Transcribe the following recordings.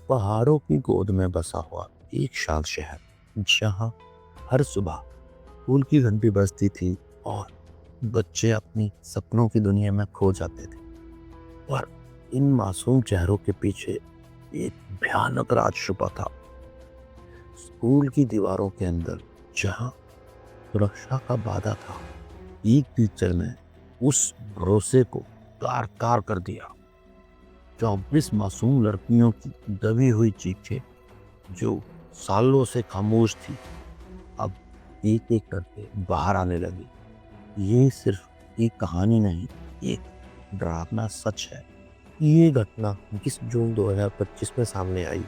पहाड़ों की गोद में बसा हुआ एक शांत शहर, जहाँ हर सुबह स्कूल की घंटी बजती थी और बच्चे अपनी सपनों की दुनिया में खो जाते थे। पर इन मासूम चेहरों के पीछे एक भयानक राज छुपा था। स्कूल की दीवारों के अंदर, जहाँ सुरक्षा का वादा था, एक टीचर ने उस भरोसे को तार तार कर दिया। 24 मासूम लड़कियों की दबी हुई चीखें, जो सालों से खामोश थी, अब एक एक करके बाहर आने लगी। ये सिर्फ एक कहानी नहीं, एक डरावना सच है। ये घटना 20 जून 2025 में सामने आई।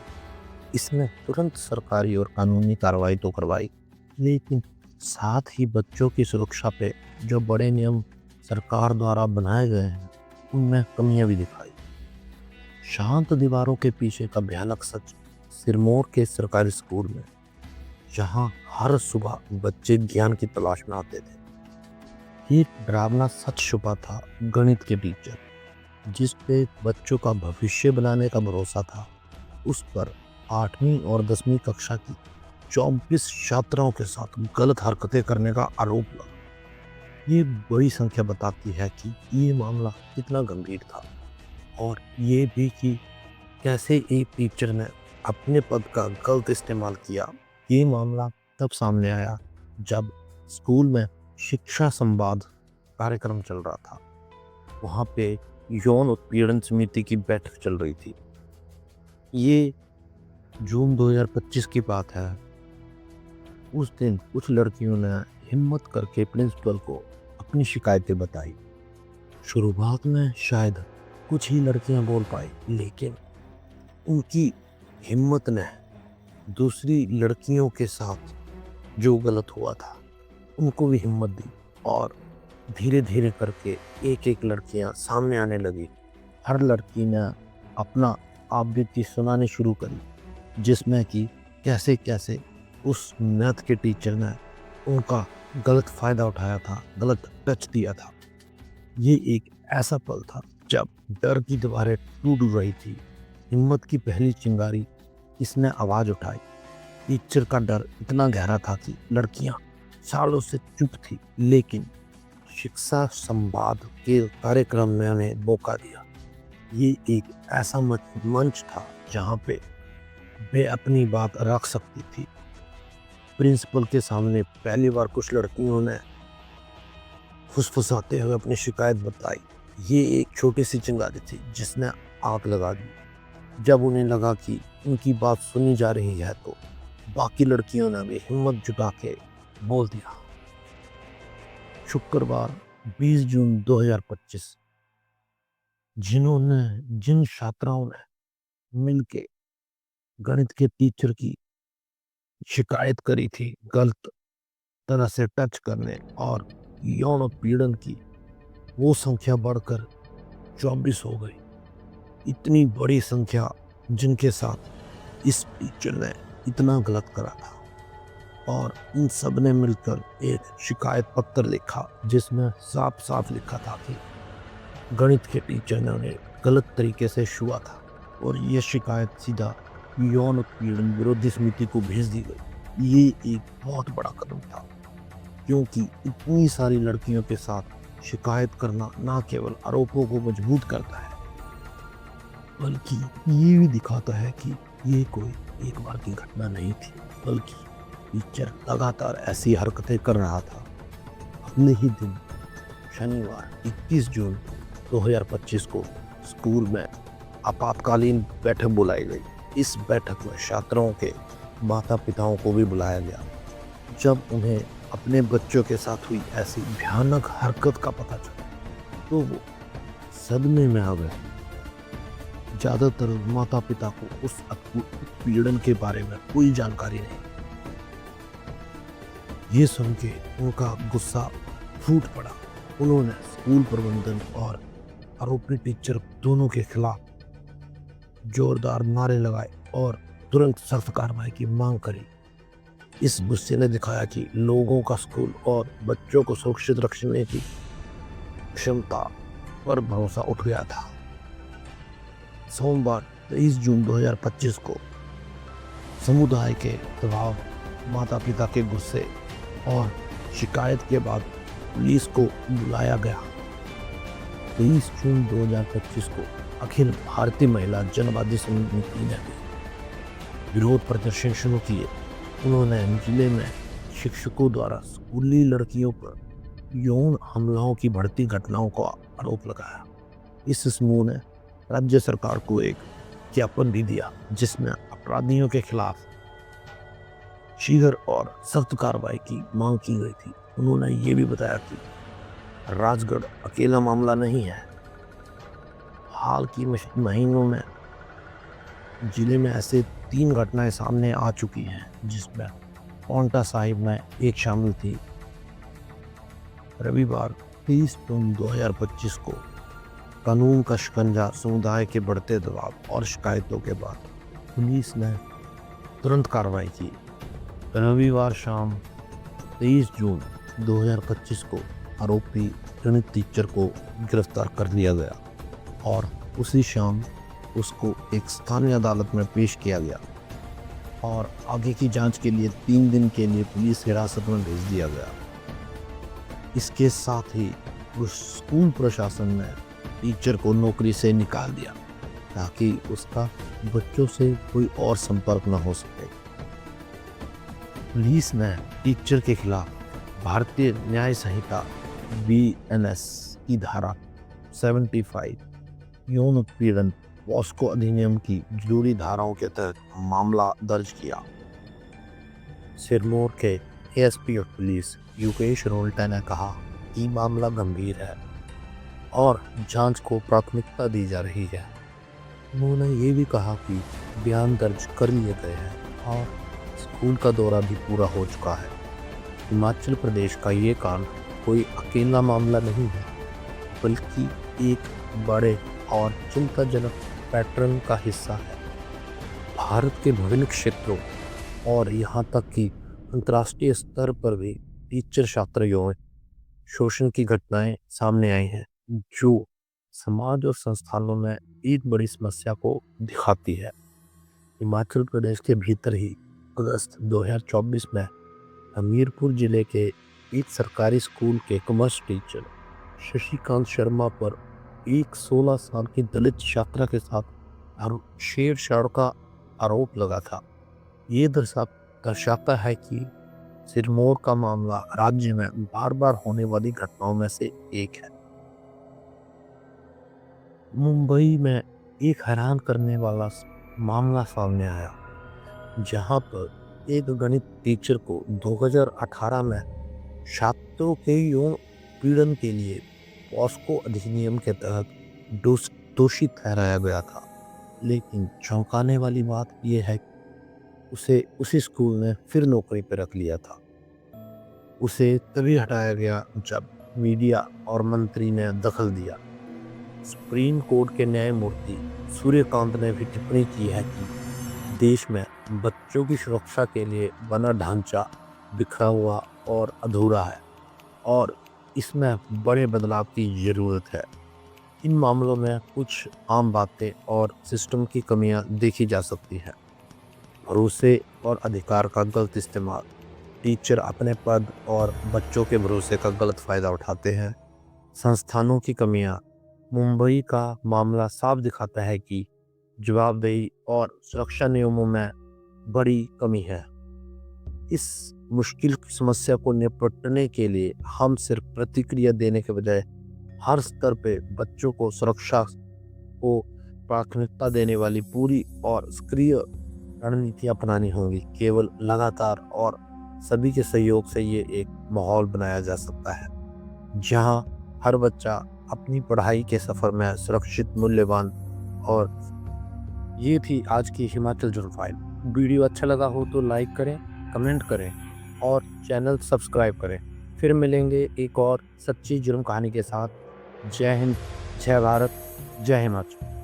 इसने तुरंत सरकारी और कानूनी कार्रवाई तो करवाई, लेकिन साथ ही बच्चों की सुरक्षा पे जो बड़े नियम सरकार द्वारा बनाए गए हैं, उनमें कमियां भी दिखाई। शांत दीवारों के पीछे का भयानक सच सिरमौर के सरकारी स्कूल में, जहां हर सुबह बच्चे ज्ञान की तलाश में आते थे। एक डरावना सच छुपा था गणित के टीचर, जिस पे बच्चों का भविष्य बनाने का भरोसा था। उस पर 8वीं और 10वीं कक्षा की 24 छात्राओं के साथ गलत हरकतें करने का आरोप लगा। ये बड़ी संख्या बताती है कि ये मामला कितना गंभीर था, और ये भी कि कैसे एक टीचर ने अपने पद का गलत इस्तेमाल किया। ये मामला तब सामने आया जब स्कूल में शिक्षा संवाद कार्यक्रम चल रहा था। वहाँ पे यौन उत्पीड़न समिति की बैठक चल रही थी। ये जून 2025 की बात है। उस दिन कुछ लड़कियों ने हिम्मत करके प्रिंसिपल को अपनी शिकायतें बताई। शुरुआत में शायद कुछ ही लड़कियां बोल पाई, लेकिन उनकी हिम्मत ने दूसरी लड़कियों के साथ जो गलत हुआ था, उनको भी हिम्मत दी, और धीरे धीरे करके एक एक लड़कियां सामने आने लगी। हर लड़की ने अपना आप बीती सुनानी शुरू करी, जिसमें कि कैसे कैसे उस मैथ के टीचर ने उनका गलत फायदा उठाया था, गलत टच दिया था। ये एक ऐसा पल था जब डर की दीवारें टूट रही थी। हिम्मत की पहली चिंगारी इसने आवाज उठाई। टीचर का डर इतना गहरा था कि लड़कियां सालों से चुप थी, लेकिन शिक्षा संवाद के कार्यक्रम में उन्हें मौका दिया। ये एक ऐसा मंच था जहां पे वे अपनी बात रख सकती थी। प्रिंसिपल के सामने पहली बार कुछ लड़कियों ने फुसफुसाते हुए अपनी शिकायत बताई। ये एक छोटी सी चिंगारी थी जिसने आग लगा दी। जब उन्हें लगा कि उनकी बात सुनी जा रही है, तो बाकी लड़कियों ने भी हिम्मत जुटा के बोल दिया। शुक्रवार 20 जून 2025, जिन छात्राओं ने मिलके गणित के टीचर की शिकायत करी थी गलत तरह से टच करने और यौन उत्पीड़न की, वो संख्या बढ़कर 24 हो गई। इतनी बड़ी संख्या जिनके साथ इस टीचर ने इतना गलत करा था, और इन सब ने मिलकर एक शिकायत पत्र लिखा, जिसमें साफ साफ लिखा था कि गणित के टीचर ने उन्हें गलत तरीके से छुआ था, और यह शिकायत सीधा यौन उत्पीड़न विरोधी समिति को भेज दी गई। ये एक बहुत बड़ा कदम था, क्योंकि इतनी सारी लड़कियों के साथ शिकायत करना न केवल आरोपों को मजबूत करता है, बल्कि ये भी दिखाता है कि ये कोई एक बार की घटना नहीं थी, बल्कि टीचर लगातार ऐसी हरकतें कर रहा था। अगले ही दिन शनिवार 21 जून 2025 को स्कूल में आपातकालीन बैठक बुलाई गई। इस बैठक में छात्रों के माता पिताओं को भी बुलाया गया। जब उन्हें अपने बच्चों के साथ हुई ऐसी भयानक हरकत का पता चला, तो वो सदमे में आ गए। ज्यादातर माता पिता को उस उत्पीड़न के बारे में कोई जानकारी नहीं। ये सुन के उनका गुस्सा फूट पड़ा। उन्होंने स्कूल प्रबंधन और आरोपी टीचर दोनों के खिलाफ जोरदार नारे लगाए और तुरंत सख्त कार्रवाई की मांग करी। इस गुस्से ने दिखाया कि लोगों का स्कूल और बच्चों को सुरक्षित रखने की क्षमता पर भरोसा उठ गया था। सोमवार 23 जून 2025 को समुदाय के दबाव, माता पिता के गुस्से और शिकायत के बाद पुलिस को बुलाया गया। 23 जून 2025 को अखिल भारतीय महिला जनवादी समिति ने भी विरोध प्रदर्शन शुरू किए। उन्होंने जिले में शिक्षकों द्वारा स्कूली लड़कियों पर यौन हमलों की बढ़ती घटनाओं का आरोप लगाया। इस समूह ने राज्य सरकार को एक ज्ञापन भी दिया जिसमें अपराधियों के खिलाफ शीघ्र और सख्त कार्रवाई की मांग की गई थी। उन्होंने ये भी बताया कि राजगढ़ अकेला मामला नहीं है। हाल की महीनों में जिले में ऐसे 3 घटनाएं सामने आ चुकी हैं जिसमें पांवटा साहिब में एक शामिल थी। रविवार 30 जून 2025 को कानून का शिकंजा, समुदाय के बढ़ते दबाव और शिकायतों के बाद पुलिस ने तुरंत कार्रवाई की। रविवार शाम 23 जून 2025 को आरोपी गणित टीचर को गिरफ्तार कर लिया गया और उसी शाम उसको एक स्थानीय अदालत में पेश किया गया और आगे की जांच के लिए 3 दिन के लिए पुलिस हिरासत में भेज दिया गया। इसके साथ ही उस स्कूल प्रशासन ने टीचर को नौकरी से निकाल दिया ताकि उसका बच्चों से कोई और संपर्क न हो सके। पुलिस ने टीचर के खिलाफ भारतीय न्याय संहिता BNS की धारा 75 यौन उत्पीड़न पॉस्को अधिनियम की जरूरी धाराओं के तहत मामला दर्ज किया। सिरमौर के ASP of police Yukesh Rolta ने कहा कि मामला गंभीर है और जांच को प्राथमिकता दी जा रही है। उन्होंने ये भी कहा कि बयान दर्ज कर लिए गए हैं और स्कूल का दौरा भी पूरा हो चुका है। हिमाचल प्रदेश का ये कांड कोई अकेला मामला नहीं है बल्कि एक बड़े और चिंताजनक पैटर्न का हिस्सा है। भारत के विभिन्न क्षेत्रों और यहाँ तक कि अंतर्राष्ट्रीय स्तर पर भी टीचर छात्र यौन शोषण की घटनाएं सामने आई हैं जो समाज और संस्थानों में एक बड़ी समस्या को दिखाती है। हिमाचल प्रदेश के भीतर ही अगस्त 2024 में हमीरपुर जिले के एक सरकारी स्कूल के कॉमर्स टीचर शशिकांत शर्मा पर एक 16 साल की दलित छात्रा के साथ छेड़छाड़ का आरोप लगा था। ये दर्शाता है कि सिरमौर का मामला राज्य में बार बार होने वाली घटनाओं में से एक है। मुंबई में एक हैरान करने वाला मामला सामने आया जहां पर एक गणित टीचर को 2018 में छात्रों के यौन पीड़न के लिए पॉस्को अधिनियम के तहत दोषी ठहराया गया था। लेकिन चौंकाने वाली बात यह है कि उसे उसी स्कूल ने फिर नौकरी पर रख लिया था। उसे तभी हटाया गया जब मीडिया और मंत्री ने दखल दिया। सुप्रीम कोर्ट के न्यायमूर्ति सूर्यकांत ने भी टिप्पणी की है कि देश में बच्चों की सुरक्षा के लिए बना ढांचा बिखरा हुआ और अधूरा है और इसमें बड़े बदलाव की ज़रूरत है। इन मामलों में कुछ आम बातें और सिस्टम की कमियां देखी जा सकती हैं। भरोसे और अधिकार का गलत इस्तेमाल, टीचर अपने पद और बच्चों के भरोसे का गलत फ़ायदा उठाते हैं। संस्थानों की कमियां, मुंबई का मामला साफ दिखाता है कि जवाबदेही और सुरक्षा नियमों में बड़ी कमी है। इस मुश्किल समस्या को निपटने के लिए हम सिर्फ प्रतिक्रिया देने के बजाय हर स्तर पे बच्चों को सुरक्षा को प्राथमिकता देने वाली पूरी और सक्रिय रणनीति अपनानी होगी। केवल लगातार और सभी के सहयोग से ये एक माहौल बनाया जा सकता है जहां हर बच्चा अपनी पढ़ाई के सफ़र में सुरक्षित, मूल्यवान। और ये थी आज की हिमाचल जुर्म फाइल। वीडियो अच्छा लगा हो तो लाइक करें, कमेंट करें और चैनल सब्सक्राइब करें। फिर मिलेंगे एक और सच्ची जुर्म कहानी के साथ। जय हिंद, जय भारत, जय हिमाचल।